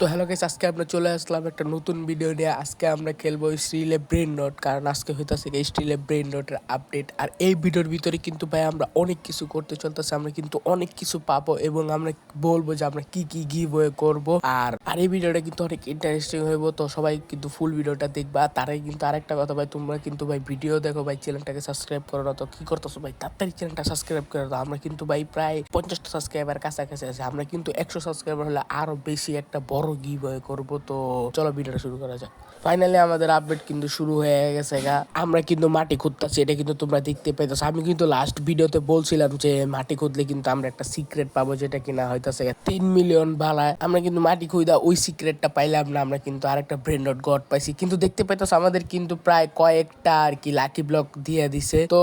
তো hello guys, আজকে আমরা চলে আসলাম একটা নতুন ভিডিও নিয়ে। আজকে আমরা খেলবো স্টিলে ব্রেন নট, কারণ আজকে হইতাছে স্টিলে ব্রেন নটের আপডেট। আর এই ভিডিওর ভিতরে কিন্তু ভাই আমরা অনেক কিছু করতে চলতেছে, আমরা কিন্তু অনেক কিছু পাবো এবং আমরা বলবো যে আমরা কি কি গিভওয়ে করব। আর এই ভিডিওটা কিন্তু অনেক ইন্টারেস্টিং হইব, তো সবাই কিন্তু ফুল ভিডিওটা দেখবা। তারাই কিন্তু আরেকটা কথা ভাই, তোমরা কিন্তু ভাই ভিডিও দেখো ভাই, চ্যানেলটাকে সাবস্ক্রাইব করো না তো কি করতেছো ভাই, তাড়াতাড়ি চ্যানেলটা সাবস্ক্রাইব করে দাও। আমরা কিন্তু ভাই প্রায় 50টা সাবস্ক্রাইবার কাছাকাছি আছে, আমরা কিন্তু 100 সাবস্ক্রাইবার হলে আরো বেশি একটা বড় গিভওয়ে করব। তো চলো ভিডিওটা শুরু করা যাক। ফাইনালি আমাদের আপডেট কিন্তু শুরু হয়ে গেছে গা। আমরা কিন্তু মাটি খুঁজতেছি, এটা কিন্তু তোমরা দেখতে পাইতেছো। আমি কিন্তু লাস্ট ভিডিওতে বলছিলাম যে মাটি খুঁজলে কিন্তু আমরা একটা সিক্রেট পাবো, যেটা কিনা হইতাছে 3 মিলিয়ন বালায়। আমরা কিন্তু মাটি খুঁজা ওই সিক্রেটটা পাইলাম না, আমরা কিন্তু আরেকটা ব্রেন নট গড পাইছি। কিন্তু দেখতে পাইতেছো আমাদের কিন্তু প্রায় কয়েকটা আর কি লাকি ব্লক দিয়ে দিছে। তো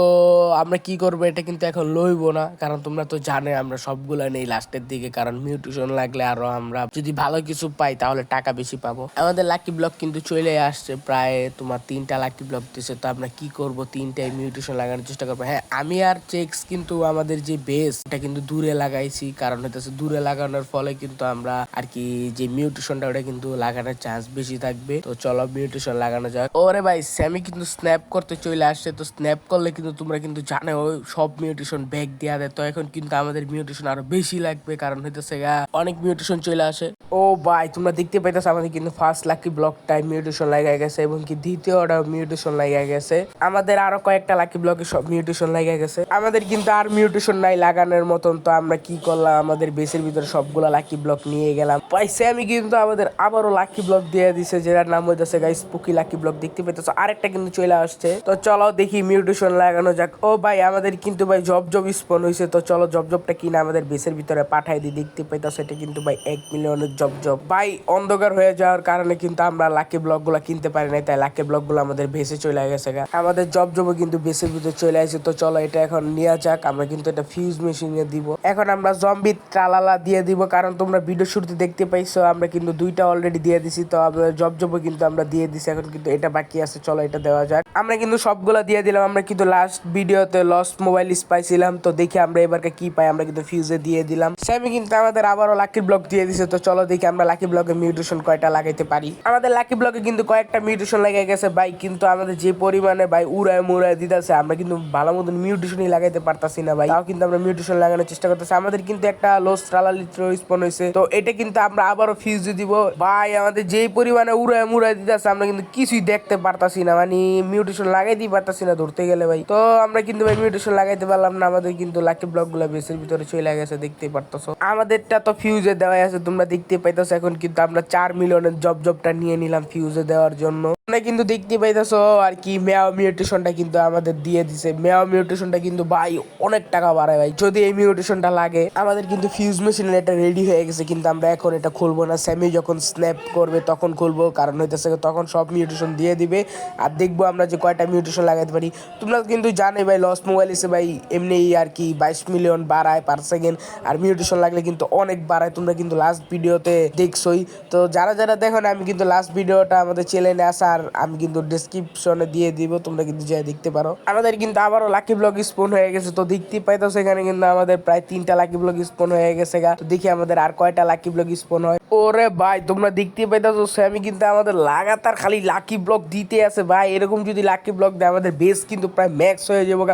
আমরা কি করবো, এটা কিন্তু এখন লইবো না, কারণ তোমরা তো জানো আমরা সবগুলা নেই লাস্টের দিকে, কারণ মিউটেশন লাগলে আরো আমরা যদি ভালো কিছু পাই তাহলে টাকা বেশি পাবো। আমাদের লাকি ব্লক কিন্তু চলে আসছে, প্রায় তোমার 3টা লাকি ব্লক দিছে। তো আমরা কি করব, 3টাই মিউটেশন লাগানোর চেষ্টা করবো। হ্যাঁ, আমি আর চেক্স কিন্তু আমাদের যে বেস এটা কিন্তু দূরে লাগাইছি, কারণ হইতেছে দূরে লাগানোর ফলে কিন্তু আমরা আর কি যে মিউটেশনটা ওটা কিন্তু লাগানোর চান্স বেশি থাকবে। তো চলো মিউটেশন লাগানো যাক। ওরে ভাই, স্যামি কিন্তু স্ন্যাপ করতে চলে আসছে। তো স্ন্যাপ করলে কিন্তু তোমরা কিন্তু জানো সব মিউটেশন ব্যাক দেওয়া দেয়। তো এখন কিন্তু আমাদের মিউটেশন আরো বেশি লাগবে, কারণ হইতেছে অনেক মিউটেশন চলে আসে। ও ভাই, তোমরা দেখতে পাইতেছো আমাদের কিন্তু ফার্স্ট লাকি ব্লকটাই মিউটেশন লাগাই গেছে এবং কি দ্বিতীয়টা মিউটেশন লাগাই গেছে। আমাদের আরো কয়েকটা লাকি ব্লকে সব মিউটেশন লাগাই গেছে। আমাদের কিন্তু আর মিউটেশন নাই লাগানোর মতন। তো আমরা কি করলাম, আমাদের বেসের ভিতরে সবগুলা লাকি ব্লক নিয়ে গেলাম। পাইছে আমি কিন্তু আমাদের আবারও লাকি ব্লক দিয়ে দিছে, যেটার নাম হইতেছে গাইস স্পুকি লাকি ব্লক। দেখতে পাইতেছো আরেকটা কিন্তু চলে আসছে। তো চলো দেখি মিউটেশন লাগানো যাক। ও ভাই, আমাদের কিন্তু ভাই জব স্পন হয়েছে। তো চলো জবটা কিনা আমাদের বেসের ভিতরে পাঠাই দিই। দেখতে পাইতেছো এটা কিন্তু ভাই 1 মিলিয়নের জব ভাই। অন্ধকার হয়ে যাওয়ার কারণে কিন্তু আমরা লাকি ব্লক গুলা কিনতে পারি নাই, তাই লাকি ব্লক গুলো আমাদের বেসে চলে গেছে। আমাদের জবও কিন্তু বেসের ভিতরে চলে আসে। তো চলো এটা এখন নিয়ে যাক। আমরা কিন্তু এটা ফিউজ মেশিনে দিব। এখন আমরা জম্বি ট্রালালা দিয়ে দিব, কারণ তোমরা ভিডিও শুরুতে দেখতে পাইছো আমরা কিন্তু 2টা অলরেডি দিয়ে দিছি। তো আমাদের জবও কিন্তু আমরা দিয়ে দিছি, এখন কিন্তু এটা বাকি আছে। চলো এটা দেওয়া যাক। আমরা কিন্তু সবগুলা দিয়ে দিলাম। আমরা কিন্তু লাস্ট ভিডিওতে লস্ট মোবাইল পাইছিলাম, তো দেখি আমরা এবারকে কি পাই। আমরা কিন্তু ফিউজে দিয়ে দিলাম। স্যামি কিন্তু আমাদের আবারও লাকি ব্লক দিয়ে দিছে। তো চলো দেখি আমরা লাকি ব্লকে মিউটেশন কয়টা লাগাইতে পারি। আমাদের লাকি ব্লকে কিন্তু কয়েকটা মিউটেশন লাগাই গেছে ভাই, কিন্তু আমাদের যে পরিমাণে ভাই উড়ায় মুড়ায় দিতেছে, আমরা কিন্তু ভালো মতন মিউটেশনই লাগাইতে পারতাছি না ভাই। তাও কিন্তু আমরা মিউটেশন লাগানোর চেষ্টা করতেছি। আমাদের কিন্তু একটা লস ট্রালালিত্র স্পন হয়েছে, তো এটা কিন্তু আমরা আবারও ফিউজে দিব ভাই। আমাদের যেই পরিমাণে উড়ায় মুড়ায় দিতেছে, আমরা কিন্তু কিছুই দেখতে পারতাছি না, মানে মিউটেশন লাগাইতেই পারতাছি না ধরতে গেলে ভাই। তো আমরা কিন্তু ভাই মিউটেশন লাগাইতে পারলাম না। আমাদের কিন্তু লাকি ব্লক গুলা বেসের ভিতরে চলে গেছে, দেখতেই পারতেছো। আমাদেরটা তো ফিউজে দেওয়া আছে, তোমরা দেখতে পাইতেছো। এখন কিন্তু আমরা 4 মিলিয়নের জবটা নিয়ে নিলাম ফিউজে দেওয়ার জন্য। তোমরা কিন্তু দেখতে পাইতেছো আর কি মেয়াও মিউটেশনটা কিন্তু আমাদের দিয়ে দিছে। মেয়াও মিউটেশনটা কিন্তু ভাই অনেক টাকা বাড়ায় ভাই, যদি এই মিউটেশনটা লাগে। আমাদের কিন্তু ফিউজ মেশিনের এটা রেডি হয়ে গেছে, কিন্তু আমরা এখন এটা খুলবো না। স্যামি যখন স্ন্যাপ করবে তখন খুলবো, কারণ হইতেছে তখন সব মিউটেশন দিয়ে দিবে। আর দেখবো আমরা যে কয়টা মিউটেশন লাগাইতে পারি। তোমরা কিন্তু জানে ভাই লস মোবাইল এসে ভাই এমনি আর কি 22 মিলিয়ন বাড়ায় পার সেকেন্ড, আর মিউটেশন লাগলে কিন্তু অনেক বাড়ায়। তোমরা কিন্তু লাস্ট ভিডিওতে দেখছোই। তো যারা দেখো না, আমি কিন্তু লাস্ট ভিডিওটা আমাদের চ্যানেলে আসার আমি কিন্তু ডেসক্রিপশনে দিয়ে দিব, তোমরা কিন্তু যাই দেখতে পারো। আমাদের কিন্তু আবারও লাকি ব্লক স্পন হয়ে গেছে। তো দেখতে পাইতো সেখানে কিন্তু আমাদের প্রায় 3টা লাকি ব্লক স্পন হয়ে গেছে গা। তো দেখি আমাদের আর কয়টা লাকি ব্লক স্পন হয়। ওরে ভাই, তোমরা দেখতে পাইতেছো স্যামি কিন্তু আমাদের লাগাতার খালি লাকি ব্লক দিতে আছে ভাই। এরকম যদি লাকি ব্লক দেয় আমাদের বেস কিন্তু প্রায় ম্যাক্স হয়ে যাবো।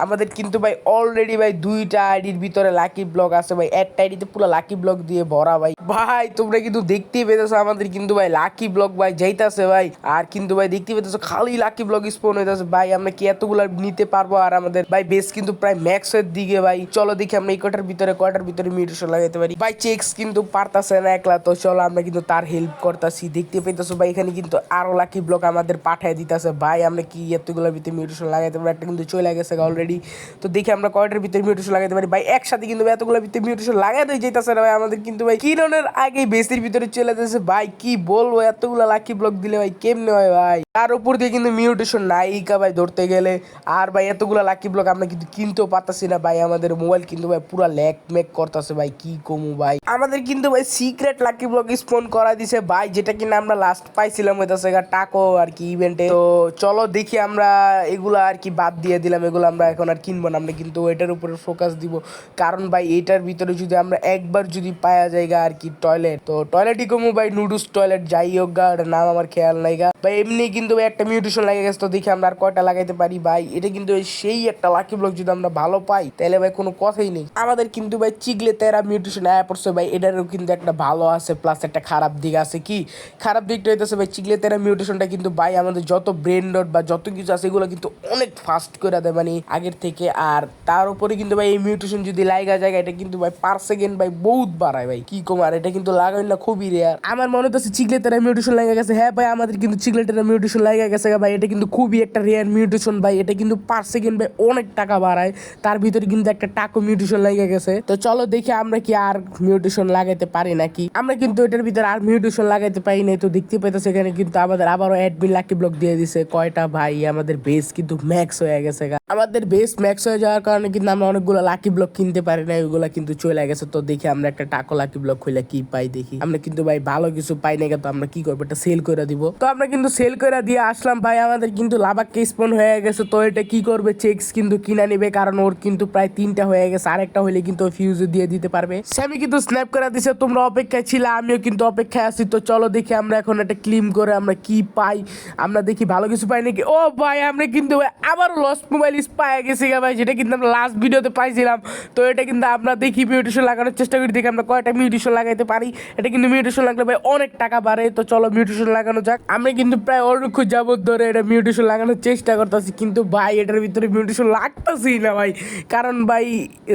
আমাদের কিন্তু ভাই অলরেডি ভাই 2টা আইডির ভিতরে লাকি ব্লক আছে ভাই। একটা আইডিতে পুরো লাকি ব্লক দিয়ে ভরা ভাই। ভাই তোমরা কিন্তু দেখতেই পেতেছো আমাদের কিন্তু ভাই লাকি ব্লক ভাই যাইতাছে ভাই। আর কিন্তু ভাই দেখতে পেতেছো খালি লাকি ব্লক স্পন হইতেছে ভাই। আমরা কি এতগুলা নিতে পারবো? আর আমাদের ভাই বেস কিন্তু প্রায় ম্যাক্স এর দিকে ভাই। চলো দেখি আমরা এই কয়টার ভিতরে মিউটেশন লাগাইতে পারি ভাই। চেক্স কিন্তু পারতাছে না একলা, তো চলো আমরা কিন্তু তার হেল্প করতেছি। দেখতে পেতেছো ভাই এখানে কিন্তু আরো লাকি ব্লক আমাদের পাঠায় দিতেছে ভাই। আমরা কি এতগুলোর ভিতরে মিউটেশন লাগাইতে পারি? একটা কিন্তু চলে গেছে অলরেডি। তো দেখি আমরা কয়টার ভিতরে মিউটেশন লাগাইতে পারি ভাই। একসাথে কিন্তু এতগুলোর ভিতরে মিউটেশন লাগাইতে যেতেছে না ভাই। আমাদের কিন্তু ভাই কিরণের আগে বেসের ভিতরে চলে যাচ্ছে ভাই। কি বলবো, এতগুলো লাকি ব্লক দিলে ভাই কেমনে হয় ভাই। তার উপর দিয়ে কিন্তু মিউটেশন নাইকা ভাই ধরতে গেলে। আর ভাই এতগুলো লাকি ব্লক আমরা কিন্তু কিনতেও পারতাছি না ভাই। আমাদের মোবাইল কিন্তু ভাই পুরা ল্যাক ম্যাক করতেছে ভাই, কি কমু ভাই। আমাদের কিন্তু ভাই সিক্রেট লাকি ব্লক স্পন করা দিছে ভাই, যেটা কিনা আমরা লাস্ট পাইছিলাম হইতাছে টাকো আর কি ইভেন্টে। তো চলো দেখি আমরা এগুলা আর কি বাদ দিয়ে দিলাম, এগুলো আমরা এখন আর কিনবো না। আমরা কিন্তু এটার উপরে ফোকাস দিব, কারণ ভাই এটার ভিতরে যদি আমরা একবার যদি পাওয়া যায় আর কি টয়লেট, তো টয়লেটই কমু ভাই, নুডলস টয়লেট যাই হোক গা, ওটার নাম আমার খেয়াল নাই গা ভাই। এমনি কিন্তু ভাই একটা মিউটেশন লাগে গেছে, তো দেখি আমরা আর কয়টা লাগাইতে পারি ভাই। এটা কিন্তু সেই একটা লাকি ব্লক, যদি আমরা ভালো পাই তাহলে ভাই কোনো কথাই নেই। আমাদের কিন্তু ভাই চিগলে তেরা মিউটেশন আয়া পড়ছে ভাই, এটারও কিন্তু একটা ভালো আছে প্লাস একটা খারাপ দিক আছে। কি খারাপ দিকটা হইতেছে ভাই, চিগলে তেরা মিউটেশনটা কিন্তু ভাই আমাদের যত ব্রেন ডট বা যত কিছু আছে এগুলো কিন্তু অনেক ফাস্ট করে দেয় মানে আগের থেকে। আর তার উপরে কিন্তু ভাই এই মিউটেশন যদি লাগা যায় এটা কিন্তু ভাই পার সেকেন্ড ভাই বহুত বাড়ায় ভাই। কি কম, আর এটা কিন্তু লাগাইলে খুবই রেয়ার। আমার মনে হচ্ছে চিগলে তেরা মিউটেশন লাগা গেছে। হ্যাঁ ভাই, আমাদের কিন্তু চিগলে তেরা মিউটেশন লাগা গেছে ভাই। এটা কিন্তু খুবই একটা রেয়ার মিউটেশন ভাই, এটা কিন্তু পার সেকেন্ড ভাই অনেক টাকা বাড়ায়। তার ভিতরে কিন্তু একটা টাকো মিউটেশন লাগা গেছে। তো চলো দেখি আমরা কি আর মিউটেশন লাগাইতে পারি নাকি। আমরা কিন্তু এটার ভিতরে আর মিউটেশন লাগাইতে পারি নাই। তো দেখতে পাইতেছে এখানে কিন্তু আমাদের আবারও অ্যাডমিন লাকি ব্লক দিয়ে দিছে কয়টা ভাই। আমাদের বেস কিন্তু ম্যাক্স হয়ে গেছে। আমাদের বেস ম্যাক্স হয়ে যাওয়ার কারণে কিন্তু আমরা অনেকগুলো লাকি ব্লক কিনতে পারি না, ওইগুলো কিন্তু চলে গেছে। তো দেখি আমরা একটা টাকো লাকি ব্লক খুলে কি পাই দেখি। আমরা কিন্তু ভাই ভালো কিছু পাই না, তো আমরা কি করবো, এটা সেল করে দিব। তো আমরা কিন্তু সেল করে দিয়ে আসলাম ভাই। আমাদের কিন্তু লাভাক্কে স্পন হয়ে গেছে। তো এটা কি করবে, চেক্স কিন্তু কিনা নিবে, কারণ ওর কিন্তু প্রায় 3টা হয়ে গেছে, আরেকটা হলে কিন্তু ফিউজ দিয়ে দিতে পারবে। স্যামি কিন্তু স্ন্যাপ করে দিছে, তোমরা অপেক্ষায় ছিল, আমিও কিন্তু অপেক্ষায় আছি। তো চলো দেখি আমরা এখন একটা ক্লিম করে আমরা কি পাই। আমরা দেখি ভালো কিছু পাই নাকি। ও ভাই, আমরা কিন্তু আবার লস্ট মোবাইল পাই গেছি ভাই, যেটা কিন্তু আমরা লাস্ট ভিডিওতে পাইছিলাম। তো এটা কিন্তু আমরা দেখি মিউটেশন লাগানোর চেষ্টা করি, দেখি আমরা কয়টা মিউটেশন লাগাইতে পারি। এটা কিন্তু মিউটেশন লাগলে ভাই অনেক টাকা বাড়ে। তো চলো মিউটেশন লাগানো যাক। আমরা কিন্তু প্রায় অনেক যাবত ধরে এটা মিউটেশন লাগানোর চেষ্টা করতেছি, কিন্তু ভাই এটার ভিতরে মিউটেশন লাগতেছেই না ভাই। কারণ ভাই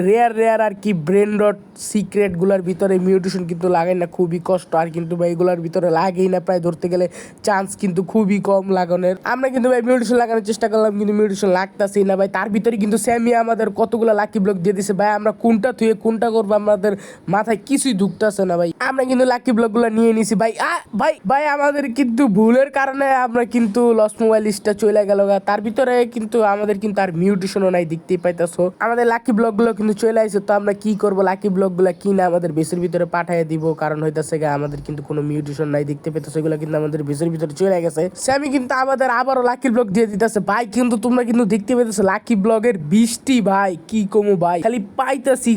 রেয়ার আর কি ব্রেন ডট সিক্রেটগুলোর ভিতরে মিউটেশন কিন্তু লাগাই না, খুবই কষ্ট। আর কিন্তু ভাই এগুলোর ভিতরে লাগেই না, প্রায় ধরতে গেলে চান্স কিন্তু খুবই কম লাগানোর। আমরা কিন্তু ভাই মিউটেশন লাগানোর চেষ্টা করলাম, কিন্তু মিউটেশন লাগতেছেই না ভাই। তার ভিতরে কিন্তু স্যামি আমাদের কতগুলো লাকি ব্লক দিয়ে দিছে ভাই। আমরা কোনটা থুয়ে কোনটা করবো আমাদের মাথায় কিছুই ঢুকতেছে না ভাই। আমরা কিন্তু লাকি ব্লকগুলো নিয়ে নিছি ভাই। ভাই ভাই আমাদের কিন্তু ভুলের কারণে আমরা কিন্তু লস মোবাইল লিস্টটা চলে গেল। তার ভিতরে কিন্তু আমাদের কিন্তু আর মিউটেশনও নাই, দেখতেই পাইতেছো। আমাদের লাকি ব্লকগুলো কিন্তু চলে আসছে। তো আমরা কি করবো, লাকি ব্লকগুলো কিনা আমাদের বেসের ভিতরে পাঠিয়ে দিব, কারণ হইতেছে আমাদের কিন্তু কোনো মিউটেশন নাই, দেখতে পেতেছো। এগুলো কিন্তু আমাদের বেসের ভিতরে চলে গেছে। স্যামি কিন্তু আমাদের আবারও লাকি ব্লক দিয়ে দিতেছে ভাই। কিন্তু তোমরা কিন্তু দেখতে পেতেছো লাকি ব্লকের বৃষ্টি ভাই, কি কমু ভাই, খালি পাইতেছি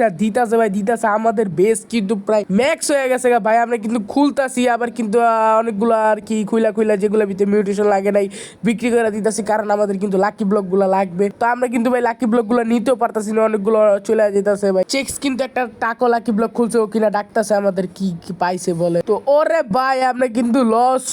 আর দিতাছে ভাই, দিতাছে। আমাদের বেস কিন্তু প্রায় ম্যাক্স হয়ে গেছে ভাই। আমরা কিন্তু খুলতাছি, আবার কিন্তু অনেকগুলো আর কি খুইলা যেগুলো ভিতরে মিউটেশন লাগে নাই বিক্রি করে দিতেছি, কারণ আমাদের কিন্তু লাকি ব্লকগুলো লাগবে। তো আমরা কিন্তু ভাই লাকি ব্লকগুলো নিতেও পারতাছি না, অনেকগুলো চলে যেতেছে ভাই। চেক্স কিন্তু একটা টাকো লাকি ব্লক খুলছে, ও কিনা ডাকতেছে আমাদের কি কি পাইছে বলে। তো ওরে ভাই আমরা কিন্তু লস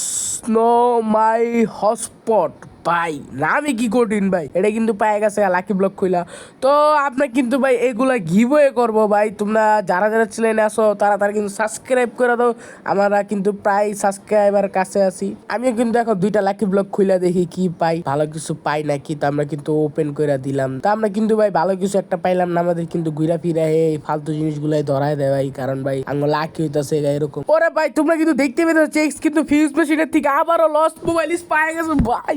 নো মাই হটস্পট ভাই, নামই কি কঠিন ভাই। এটা কিন্তু পায়ে গেছে লাকি ব্লক খুইলা। তো আপনার কিন্তু ভাই এগুলা গিভওয়ে করবো ভাই। তোমরা যারা চ্যানেলে আসো তারা কিন্তু সাবস্ক্রাইব করে দাও। আমরা কিন্তু প্রায় সাবস্ক্রাইবার কাছে আছি। আমিও কিন্তু এখন 2টা লাকি ব্লক খুইলা দেখি কি পাই, ভালো কিছু পাই নাকি। তো আমরা কিন্তু ওপেন করে দিলাম। তো আমরা কিন্তু ভাই ভালো কিছু একটা পাইলাম না, আমাদের কিন্তু ঘুরা ফিরা এই ফালতু জিনিসগুলাই ধরায় দেয় ভাই, কারণ ভাই আমার লাকি হইতাছে এরকম। ওরে ভাই তোমরা কিন্তু দেখতে পেতো চেক্স কিন্তু ফিউজ মেশিনের থেকে আবারও লস্ট মোবাইল পাই গেছে ভাই।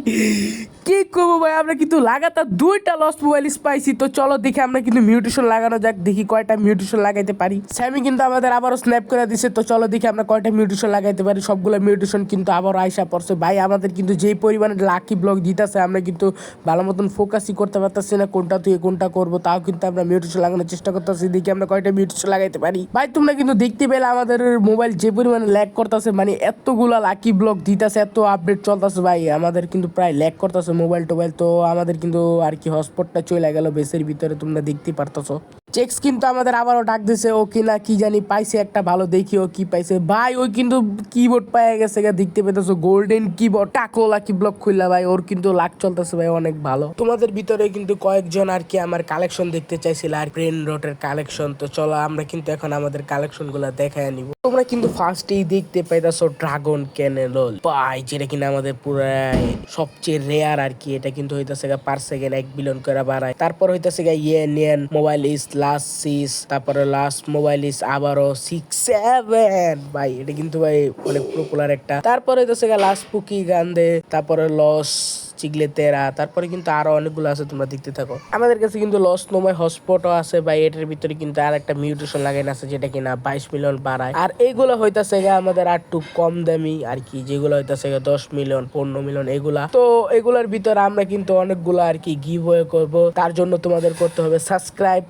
কি করবো ভাই, আমরা কিন্তু লাগাতার 2টা লস্ট মোবাইল পাইছি। তো চলো দেখি আমরা কিন্তু মিউটেশন লাগানো যাক, দেখি কয়টা মিউটেশন লাগাইতে পারি। স্যামি কিন্তু আমাদের আবারও স্ন্যাপ করে দিছে। তো চলো দেখি আমরা কয়টা মিউটেশন লাগাইতে পারি। সবগুলো মিউটেশন কিন্তু আবারও আইসা পড়ছে ভাই। আমাদের কিন্তু যেই পরিমাণে লাকি ব্লক দিতেছে, আমরা কিন্তু ভালো মতন ফোকাসই করতে পারতেছি না কোনটা তুই কোনটা করবো। তাও কিন্তু আমরা মিউটেশন লাগানোর চেষ্টা করতেছি, দেখি আমরা কয়টা মিউটেশন লাগাইতে পারি। ভাই তোমরা কিন্তু দেখতে পেলে আমাদের মোবাইল যে পরিমাণে ল্যাগ করতেছে, মানে এতগুলা লাকি ব্লক দিতেছে, এত আপডেট চলতেছে ভাই, আমাদের কিন্তু প্রায় ল্যাগ করতেছে মোবাইল টোবাইল। তো আমাদের কিন্তু আর কি হটস্পটটা চলে গেল বেসের ভিতরে, তোমরা দেখতে পারতেছো। চেক্স কিন্তু আমাদের আবারও ডাক দিছে, ও কিনা কি জানি পাইছে একটা ভালো, দেখি ও কি পাইছে ভাই। ওই কিন্তু কিবোর্ড পাইয়া গেছে, দেখতে পেতেছো গোল্ডেন কিবোর্ড টাকো লাকি ব্লক খুললা ভাই। ওর কিন্তু লাক চলতেছে ভাই অনেক ভালো। তোমাদের ভিতরে কিন্তু কয়েকজন আর কি আমার কালেকশন দেখতে চাইছিল, আর ব্রেন রটের কালেকশন। তো চলো আমরা কিন্তু এখন আমাদের কালেকশন গুলা দেখায় নিব। তোমরা কিন্তু ফার্স্টেই দেখতে পাইতেছো ড্রাগন ক্যানেলল ভাই, যেটা কিনা আমাদের পুরাই সবচেয়ে রেয়ার আর কি। এটা কিন্তু হইতেছে পার সেকেন্ড 1 বিলিয়ন করে বাড়ায়। তারপর হইতেছে ইয়েন মোবাইল ইস লাস্ট 6, তারপরে লাস্ট মোবাইল ইস আবারও 6-7 ভাই। এটা কিন্তু ভাই অনেক পপুলার একটা। তারপরে হইতেছে লাস্ট পুকি গান্ধে, তারপরে লস চিগলে তেরা, তারপরে কিন্তু আরো অনেকগুলো আছে, তোমরা দেখতে থাকো। আমাদের কাছে কিন্তু লস নোমাই হটস্পটও আছে ভাই, এটার ভিতরে কিন্তু আর একটা মিউটেশন লাগানো আছে যেটা কিনা 22 মিলিয়ন বাড়ায়। আর এইগুলো হইতাছে আমাদের আর একটু কম দামি আর কি, যেগুলো হইতাছে 10 মিলিয়ন 15 মিলিয়ন এগুলা। তো এগুলার ভিতরে আমরা কিন্তু অনেকগুলো আর কি গিভ ওয়ে করবো, তার জন্য তোমাদের করতে হবে সাবস্ক্রাইব।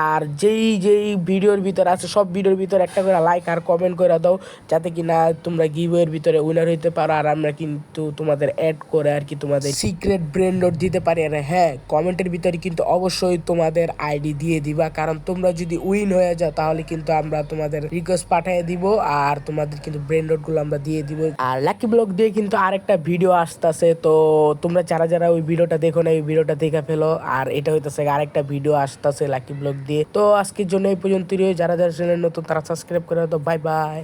আর যেই ভিডিওর ভিতরে আছে সব ভিডিওর ভিতরে একটা করে লাইক আর কমেন্ট করে দাও, যাতে কিনা তোমরা গিভ ওয়ের ভিতরে উইনার হইতে পারো। আর আমরা কিন্তু তোমাদের অ্যাড করে আর কি তোমাদের সিক্রেট ব্রেন নোট দিতে পারি। আর হ্যাঁ, কমেন্টের ভিতরে কিন্তু অবশ্যই তোমাদের আইডি দিয়ে দিবা, কারণ তোমরা যদি উইন হয়ে যাও তাহলে কিন্তু আমরা তোমাদের রিকোয়েস্ট পাঠিয়ে দিব আর তোমাদের কিন্তু ব্রেন নোট গুলো আমরা দিয়ে দিব। আর লাকি ব্লগ দিয়ে কিন্তু আরেকটা ভিডিও আসতেছে, তো তোমরা যারা যারা ওই ভিডিওটা দেখো না, ওই ভিডিওটা দেখে ফেলো। আর এটা হইতেছে আরেকটা ভিডিও আসতেছে লাকি ব্লগ দিয়ে। তো আজকের জন্য এই পর্যন্তই, যারা যারা চ্যানেল নতুন তারা সাবস্ক্রাইব করে দাও। Bye bye.